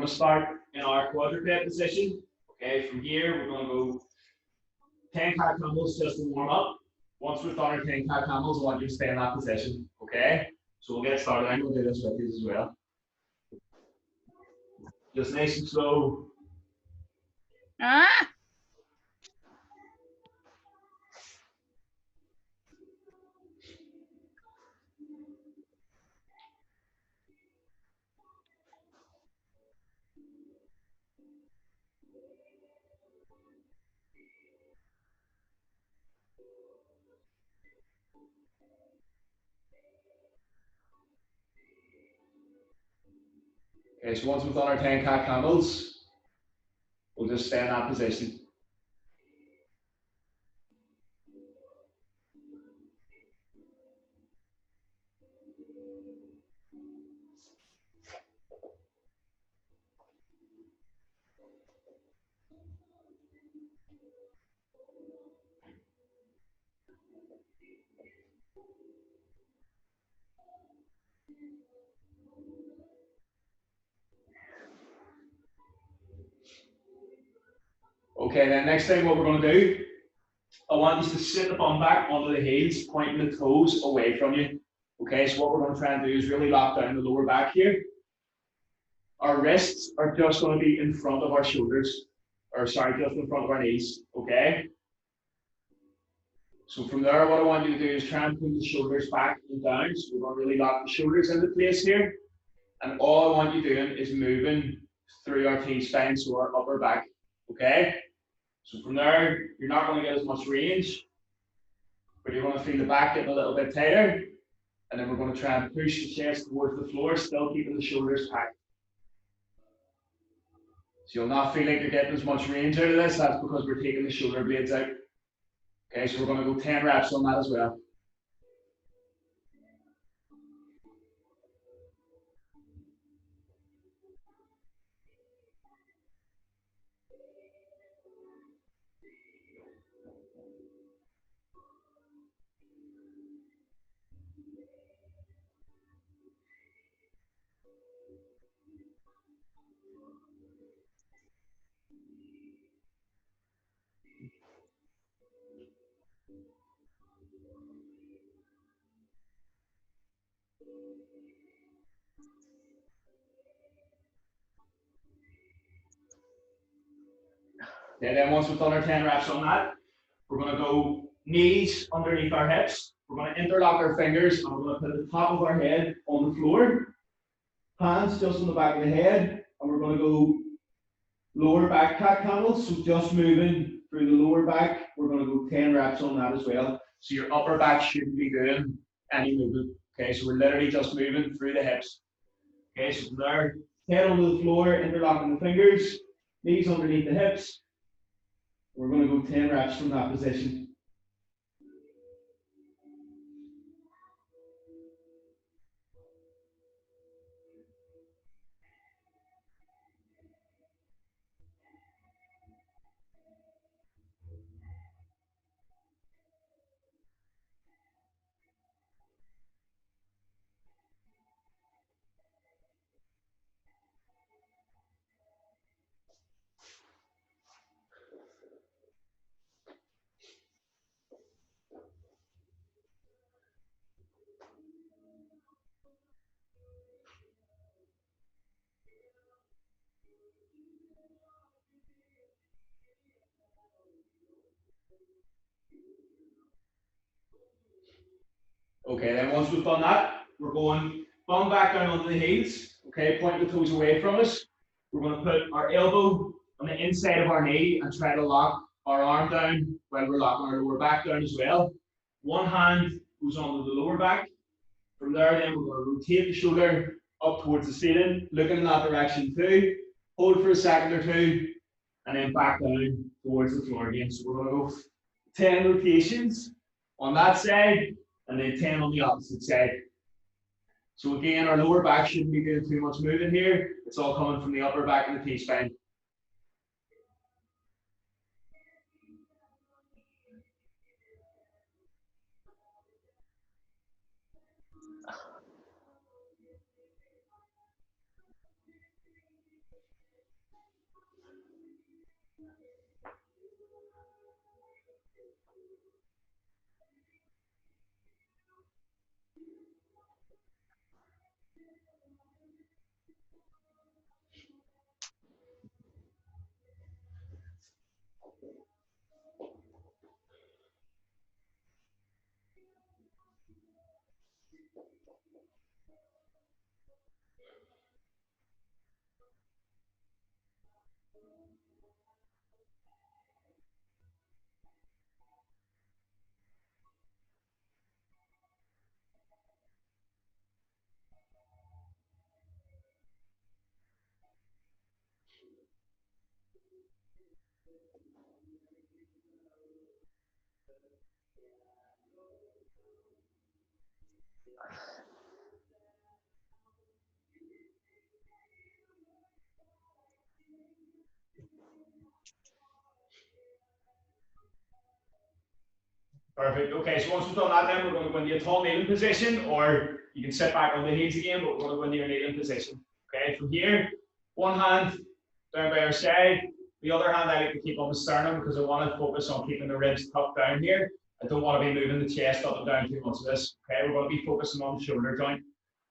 going to start in our quadruped position. Okay, from here, we're going to go 10 cat camels just to warm up. Once we've done our 10 cat camels, I want you to stay in that position. Okay, so we'll get started. I'm going to do this with you as well. Just nice and slow. Okay, so once we've done our 10 cat camels, we'll just stay in that position. Okay, then next thing what we're going to do, I want you to sit the bum back onto the heels, pointing the toes away from you. Okay, so what we're going to try and do is really lock down the lower back here. Our wrists are just going to be in front of our shoulders, or sorry, just in front of our knees. Okay. So from there, what I want you to do is try and pull the shoulders back and down. So we're going to really lock the shoulders into place here. And all I want you doing is moving through our T-spine, so our upper back. Okay. So from there, you're not going to get as much range, but you're going to feel the back getting a little bit tighter. And then we're going to try and push the chest towards the floor, still keeping the shoulders packed. So you'll not feel like you're getting as much range out of this. That's because we're taking the shoulder blades out. Okay, so we're going to go 10 reps on that as well. Okay, then once we've done our 10 reps on that, we're going to go knees underneath our hips. We're going to interlock our fingers and we're going to put the top of our head on the floor. Hands just on the back of the head. And we're going to go lower back cat camels. So just moving through the lower back. We're going to go 10 reps on that as well. So your upper back shouldn't be doing any movement. Okay, so we're literally just moving through the hips. Okay, so from there, head onto the floor, interlocking the fingers, knees underneath the hips. We're going to go 10 reps from that position. Okay, then once we've done that, we're going bum back down onto the heels. Okay, point the toes away from us. We're going to put our elbow on the inside of our knee and try to lock our arm down while we're locking our lower back down as well. One hand goes onto the lower back. From there, then we're going to rotate the shoulder up towards the ceiling, looking in that direction too. Hold for a second or two, and then back down towards the floor again. So we're going to go 10 rotations on that side, and then 10 on the opposite side. So again, our lower back shouldn't be doing too much moving here. It's all coming from the upper back and the T-spine. Perfect. Okay, so once we've done that, then we're going to go into a tall kneeling position, or you can sit back on the heels again, but we're going to go into your kneeling position. Okay, from here, one hand down by our side, the other hand I like to keep on the sternum because I want to focus on keeping the ribs tucked down here. I don't want to be moving the chest up and down too much of this. Okay, we're going to be focusing on the shoulder joint.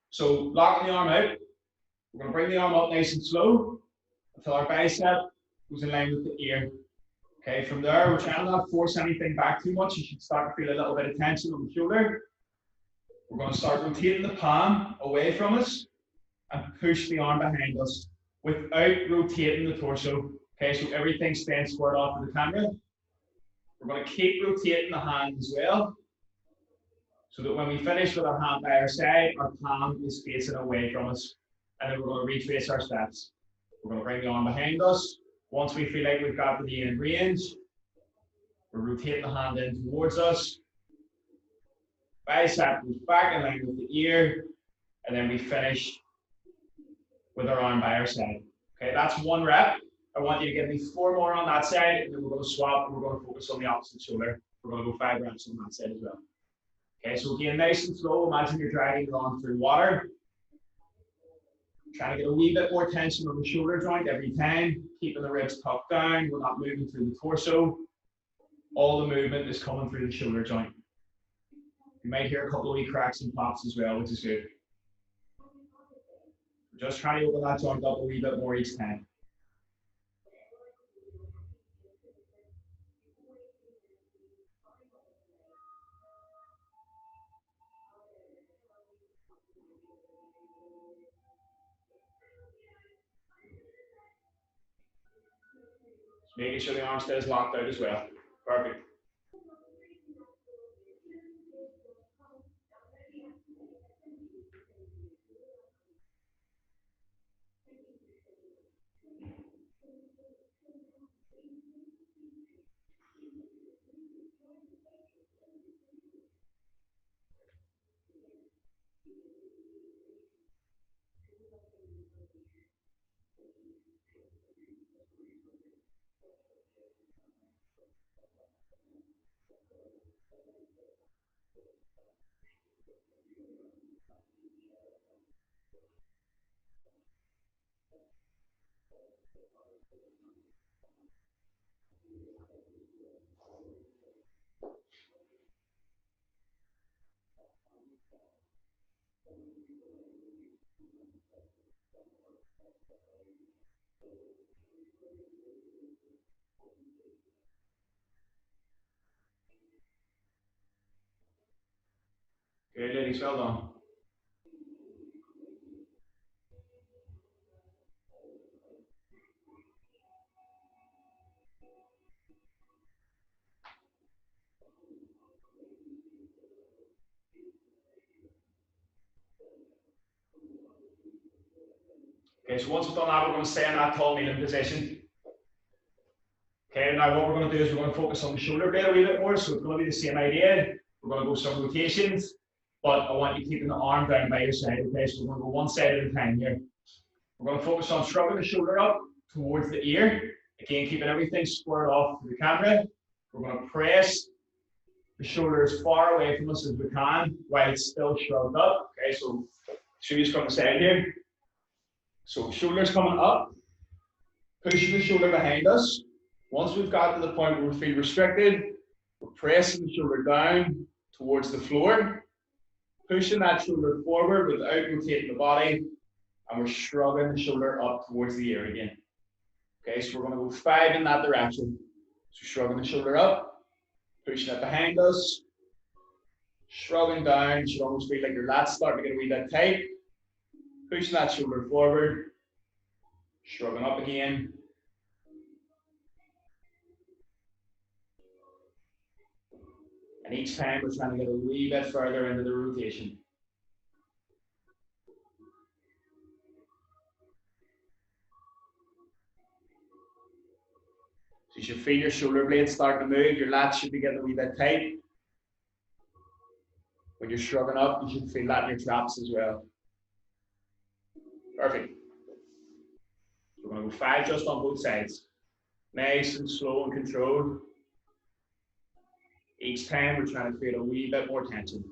So locking the arm out, we're going to bring the arm up nice and slow until our bicep goes in line with the ear. Okay, from there, we're trying not to force anything back too much. You should start to feel a little bit of tension on the shoulder. We're going to start rotating the palm away from us and push the arm behind us without rotating the torso. Okay, so everything's staying squared off of the camera. We're going to keep rotating the hand as well, so that when we finish with our hand by our side, our palm is facing away from us. And then we're going to retrace our steps. We're going to bring the arm behind us. Once we feel like we've got the knee in range, we're rotating the hand in towards us. Bicep goes back in line with the ear, and then we finish with our arm by our side. Okay, that's one rep. I want you to give me 4 more on that side, and then we're going to swap and we're going to focus on the opposite shoulder. We're going to go 5 reps on that side as well. Okay, so again, nice and slow. Imagine you're dragging your arm through water. Trying to get a wee bit more tension on the shoulder joint every time, keeping the ribs tucked down. We're not moving through the torso. All the movement is coming through the shoulder joint. You might hear a couple of wee cracks and pops as well, which is good. We're just trying to open that joint up a wee bit more each time. Making sure the arm stays locked out as well. Perfect. Good, ladies, well done. Okay, so once we've done that, we're going to stay in that tall kneeling position. Okay, now what we're going to do is we're going to focus on the shoulder blade a wee bit more, so it's going to be the same idea. We're going to go some rotations, but I want you keeping the arm down by your side. Okay, so we're going to go one side at a time here. We're going to focus on shrugging the shoulder up towards the ear. Again, keeping everything squared off to the camera. We're going to press the shoulder as far away from us as we can while it's still shrugged up. Okay, so show you from the side here. So shoulders coming up, pushing the shoulder behind us. Once we've got to the point where we feel restricted, we're pressing the shoulder down towards the floor, pushing that shoulder forward without rotating the body, and we're shrugging the shoulder up towards the ear again. Okay, so we're going to go 5 in that direction. So shrugging the shoulder up, pushing it behind us, shrugging down. You should almost feel like your lats starting to get a wee bit tight. pushing that shoulder forward, shrugging up again. And each time we're trying to get a wee bit further into the rotation. So you should feel your shoulder blades starting to move, your lats should be getting a wee bit tight. When you're shrugging up, you should feel that in your traps as well. Perfect. We're going to go 5 just on both sides. Nice and slow and controlled. Each time we're trying to create a wee bit more tension.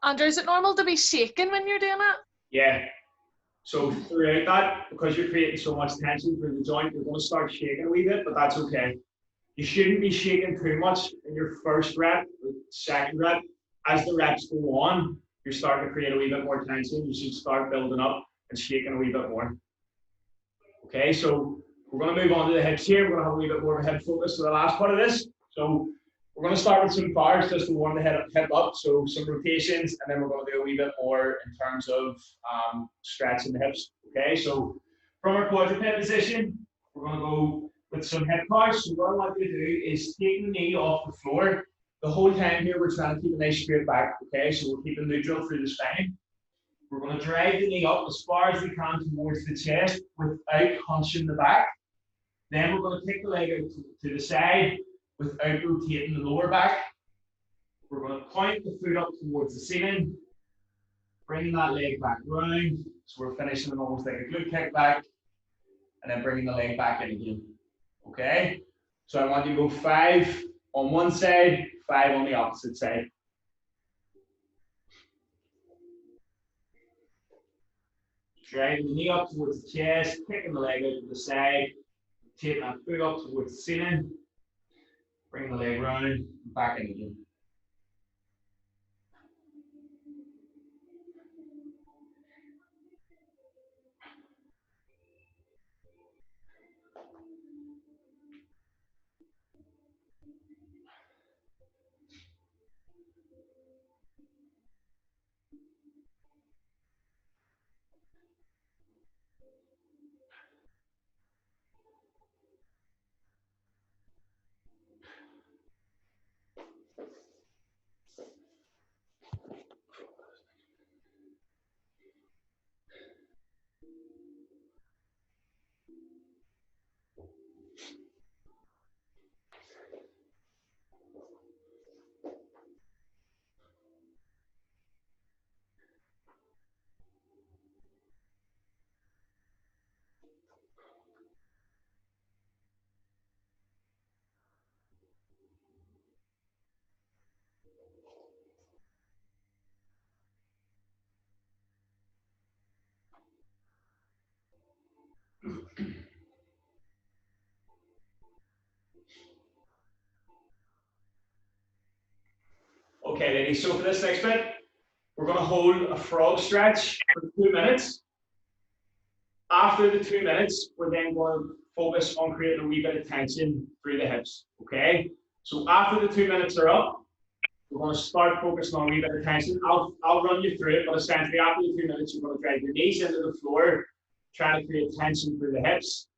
Andrew, is it normal to be shaking when you're doing it? Yeah. So throughout that, because you're creating so much tension through the joint, you're going to start shaking a wee bit, but that's okay. You shouldn't be shaking too much in your first rep or second rep. As the reps go on, you're starting to create a wee bit more tension. You should start building up and shaking a wee bit more. Okay, so we're going to move on to the hips here. We're going to have a wee bit more of a hip focus for the last part of this. So we're going to start with some bars just to warm the hip up. So some rotations, and then we're going to do a wee bit more in terms of stretching the hips. Okay, so from our quadruped position, we're going to go with some hip bars. So what I want you to do is take the knee off the floor. The whole time here, we're trying to keep a nice straight back. Okay, so we're keeping neutral through the spine. We're going to drive the knee up as far as we can towards the chest without hunching the back. Then we're going to take the leg out to the side without rotating the lower back. We're going to point the foot up towards the ceiling, bringing that leg back round. So we're finishing it almost like a glute kick back, and then bringing the leg back in again. Okay? So I want you to go 5 on one side, 5 on the opposite side. Driving the knee up towards the chest, kicking the leg out to the side, taking that foot up towards the ceiling, bring the leg round, back in again. Okay, ladies, so for this next bit, we're going to hold a frog stretch for 2 minutes. After the 2 minutes, we're then going to focus on creating a wee bit of tension through the hips, okay? So after the 2 minutes are up, we're going to start focusing on a wee bit of tension. I'll run you through it, but essentially after the 2 minutes, you're going to drag your knees into the floor, try to create tension through the hips.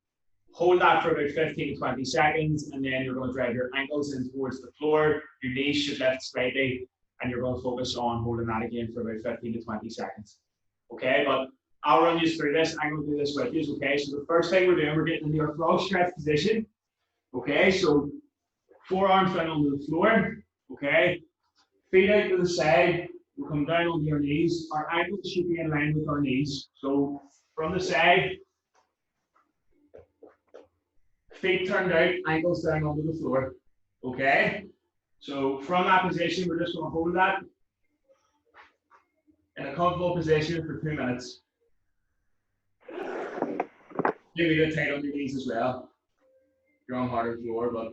Hold that for about 15 to 20 seconds, and then you're going to drag your ankles in towards the floor. Your knees should lift slightly, and you're going to focus on holding that again for about 15 to 20 seconds. Okay, but I'll run you through this. I'm going to do this with you. Okay, so the first thing we're doing, we're getting into our frog stretch position. Okay, so forearms down onto the floor. Okay, feet out to the side. We'll come down onto your knees. Our ankles should be in line with our knees. So from the side, feet turned out, ankles down onto the floor. Okay, so from that position, we're just going to hold that in a comfortable position for 2 minutes. Maybe a bit tight on your knees as well. You're on harder floor, but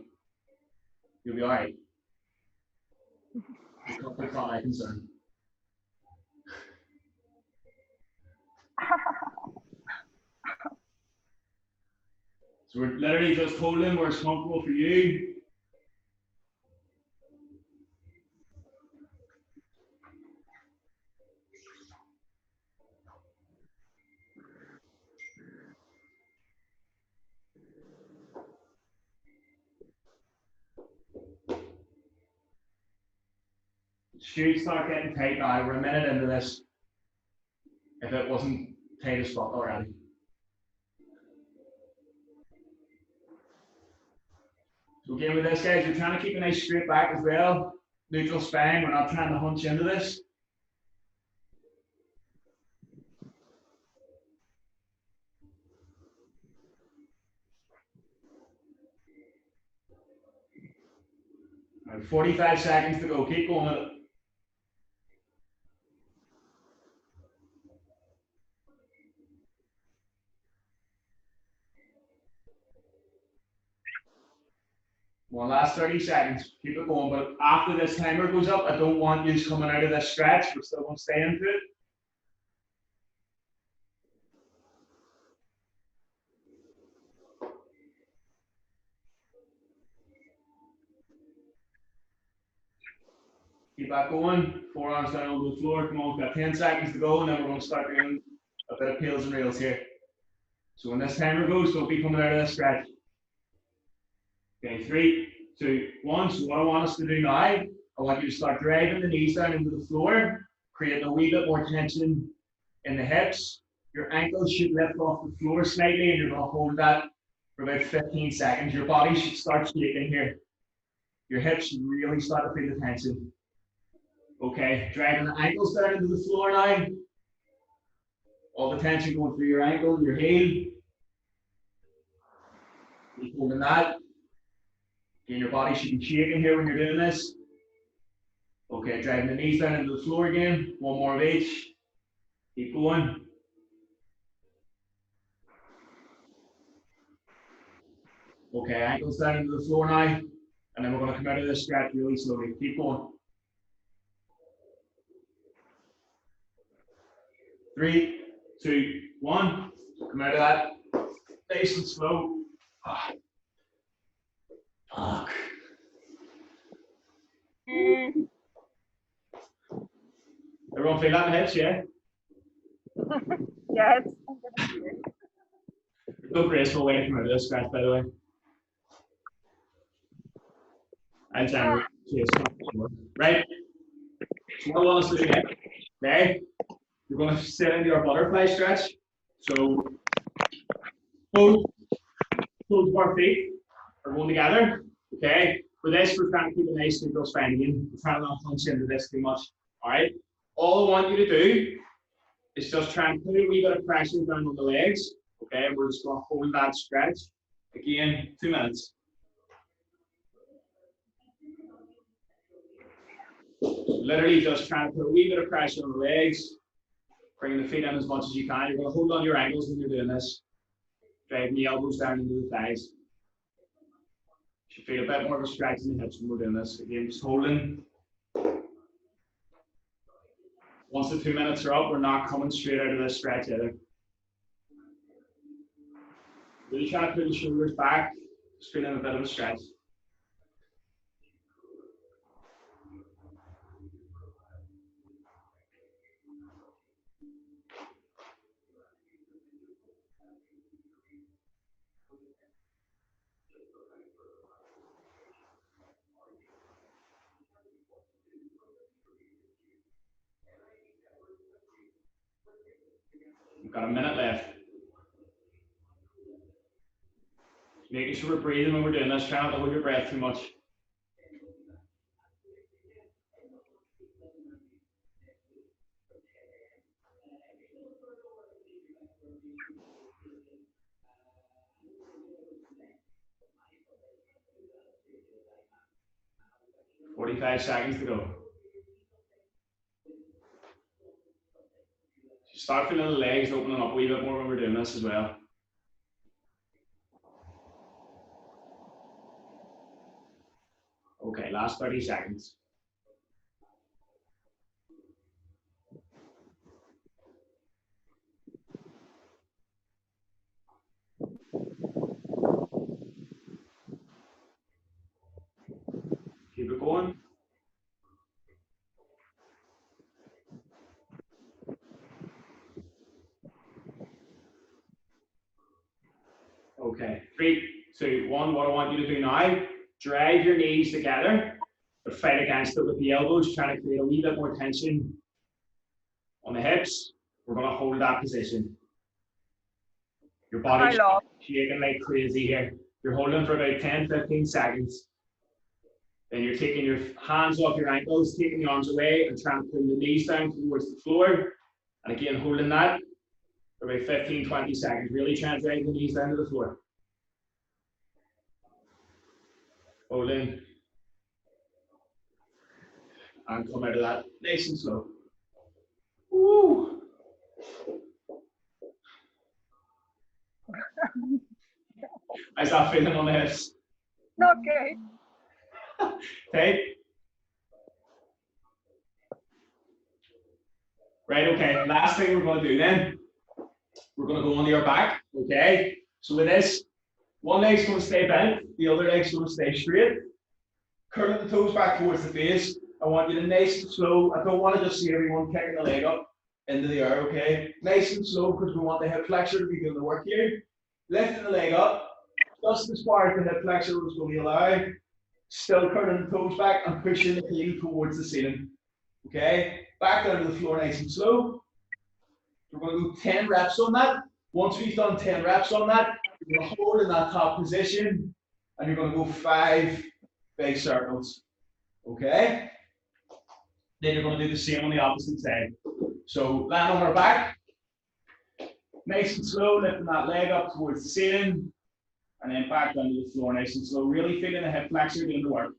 you'll be all right. It's not my concern. So we're literally just holding where it's comfortable for you. Should start getting tight now. We're a minute into this. If it wasn't tight as fuck already. So again with this, guys, we're trying to keep a nice straight back as well. Neutral spine. We're not trying to hunch into this. Right, 45 seconds to go. Keep going with it. One last 30 seconds. Keep it going. But after this timer goes up, I don't want you coming out of this stretch. We're still going to stay into it. Keep that going. Forearms down on the floor. Come on, we've got 10 seconds to go, and then we're going to start doing a bit of peels and rails here. So when this timer goes, don't be coming out of this stretch. Okay, 3, 2, 1. So what I want us to do now, I want you to start driving the knees down into the floor, creating a wee bit more tension in the hips. Your ankles should lift off the floor slightly, and you're going to hold that for about 15 seconds. Your body should start shaking here. Your hips should really start to feel the tension. Okay, driving the ankles down into the floor now. All the tension going through your ankle and your heel. Keep holding that. Again, your body should be shaking here when you're doing this. Okay, driving the knees down into the floor again. One more of each. Keep going. Okay, ankles down into the floor now. And then we're going to come out of this stretch really slowly. Keep going. 3, 2, 1. Come out of that. Nice and slow. Ah. Fuck. Everyone feel that in the hips, yeah? Yes. No graceful way to come out of this scratch, by the way. I'm trying to right? So what I want us to do next, okay? You're going to sit into your butterfly stretch. So both of our feet are going together, okay? For this, we're trying to keep a nice neutral spine again. We're trying not to punch into this too much, all right? All I want you to do is just try and put a wee bit of pressure down on the legs, okay? We're just going to hold that stretch. Again, 2 minutes. Literally just trying to put a wee bit of pressure on the legs, bring the feet in as much as you can. You're going to hold on your ankles when you're doing this. Driving the elbows down into the thighs. You should feel a bit more of a stretch in the hips when we're doing this. Again, just holding. Once the 2 minutes are up, we're not coming straight out of this stretch either. Really trying to pull the shoulders back, just feeling a bit of a stretch. We've got a minute left. Making sure we're breathing when we're doing this, trying not to hold your breath too much. "45 seconds to go." Start feeling the legs opening up a wee bit more when we're doing this as well. Okay, last 30 seconds. Keep it going. Okay, 3, 2, 1. What I want you to do now, drive your knees together, but fight against it with the elbows, trying to create a wee bit more tension on the hips. We're going to hold that position. Your body's shaking like crazy here. You're holding for about 10, 15 seconds. Then you're taking your hands off your ankles, taking the arms away, and trying to pull the knees down towards the floor. And again, holding that for about 15, 20 seconds. Really trying to drag the knees down to the floor. Holding. And come out of that nice and slow. Woo! How's that feeling on the hips? Not good. Okay. Right, okay. Last thing we're going to do then, we're going to go onto your back, okay? So with this, one leg's going to stay bent, the other leg's going to stay straight. Curling the toes back towards the face. I want you to nice and slow. I don't want to just see everyone kicking the leg up into the air, okay? Nice and slow because we want the hip flexor to be doing the work here. Lifting the leg up, just as far as the hip flexor was going to allow. Still curling the toes back and pushing the heel towards the ceiling. Okay? Back down to the floor nice and slow. We're going to go 10 reps on that. Once we've done 10 reps on that, you're going to hold in that top position and you're going to go 5 big circles. Okay? Then you're going to do the same on the opposite side. So land on our back, nice and slow, lifting that leg up towards the ceiling, and then back down to the floor, nice and slow, really feeling the hip flexor doing the work.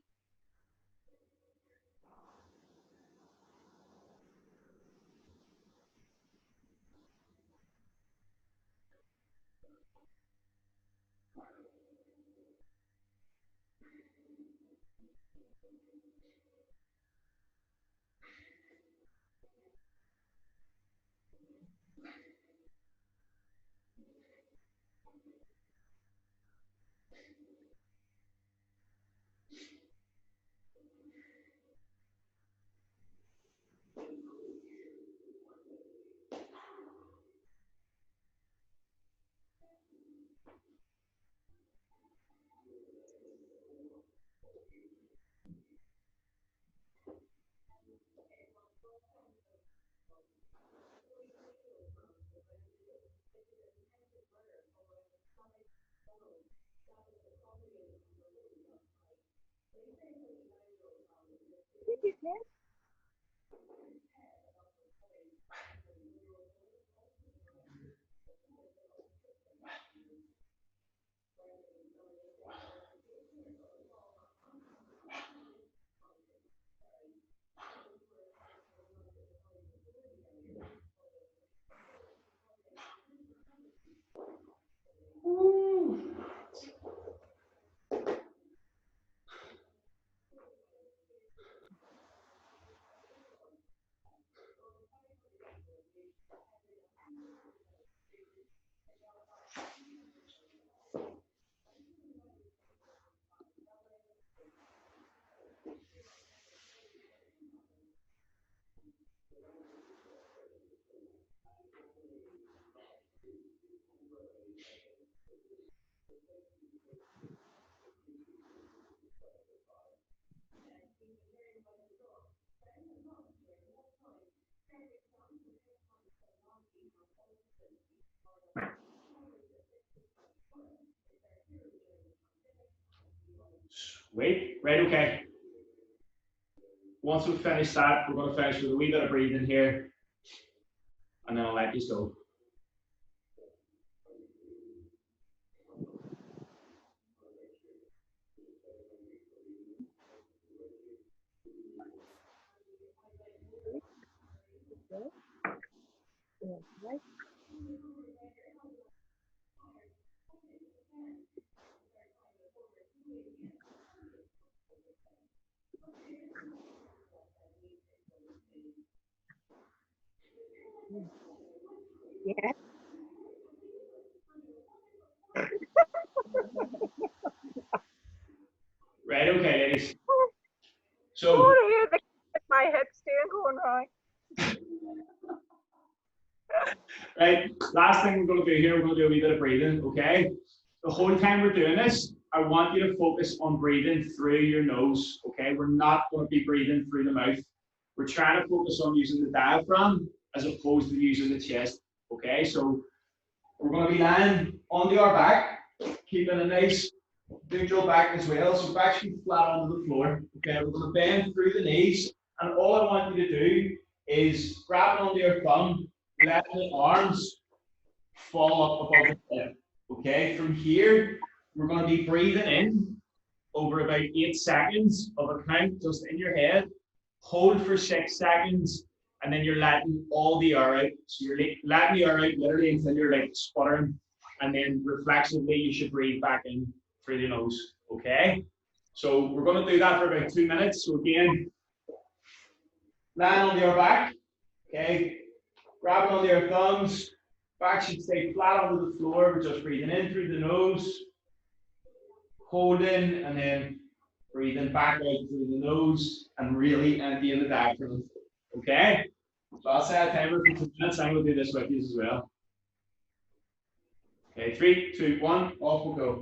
Sweet. Right, okay. Once we've finished that, we're going to finish with a wee bit of breathing here, and then I'll let you go. Yeah. Right, okay, ladies. Oh, So, here my hips doing going wrong. right, last thing we're going to do here, we're going to do a wee bit of breathing, okay? The whole time we're doing this, I want you to focus on breathing through your nose, okay? We're not going to be breathing through the mouth. We're trying to focus on using the diaphragm as opposed to using the chest, okay? So we're going to be lying onto our back, keeping a nice neutral back as well. So back should be flat onto the floor, okay? We're going to bend through the knees, and all I want you to do is grab onto your thumb, let the arms fall up above the head. Okay, from here, we're going to be breathing in over about 8 seconds of a count just in your head. Hold for 6 seconds, and then you're letting all the air out. So you're letting the air out literally until you're like sputtering, and then reflexively you should breathe back in through the nose. Okay, so we're going to do that for about 2 minutes. So again, lying on your back. Okay, grabbing onto your thumbs. Back should stay flat onto the floor. We're just breathing in through the nose, holding, and then breathing back out through the nose, and really emptying the diaphragm. Okay? So I'll set a timer for 2 minutes. I'm going to do this with you as well. Okay, 3, 2, 1, off we'll go.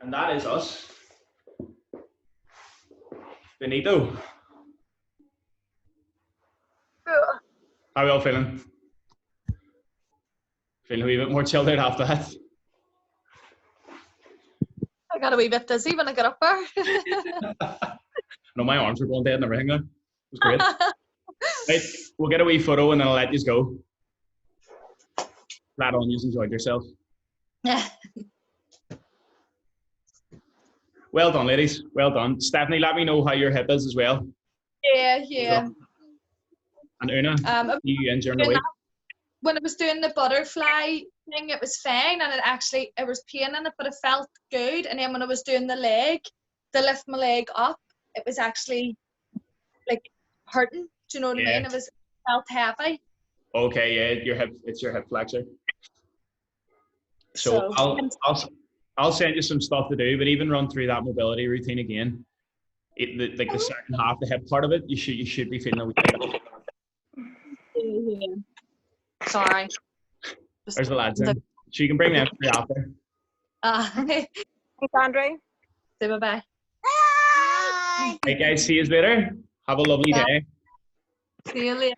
And that is us. Benito. How are we all feeling? Feeling a wee bit more chilled out after that? I got a wee bit dizzy when I got up there. No, my arms were going dead and everything there. It was great. Right, we'll get a wee photo and then I'll let you go. Glad on you enjoyed yourself. Yeah. Well done, ladies. Well done. Stephanie, let me know how your hip is as well. Yeah. And Una, see you in during the week. When I was doing the butterfly thing, it was fine, and it was pain in it, but it felt good. And then when I was doing the leg, to lift my leg up, it was actually like hurting. Do you know what I mean? It felt heavy. Okay, yeah, it's your hip flexor. So I'll send you some stuff to do, but even run through that mobility routine again. The second half, the hip part of it, you should be feeling a wee bit. Yeah. Sorry. There's the lads in. So you can bring them after. Thanks, Andre. Say bye-bye. Hey guys, see you later. Have a lovely Yeah. day. See you later.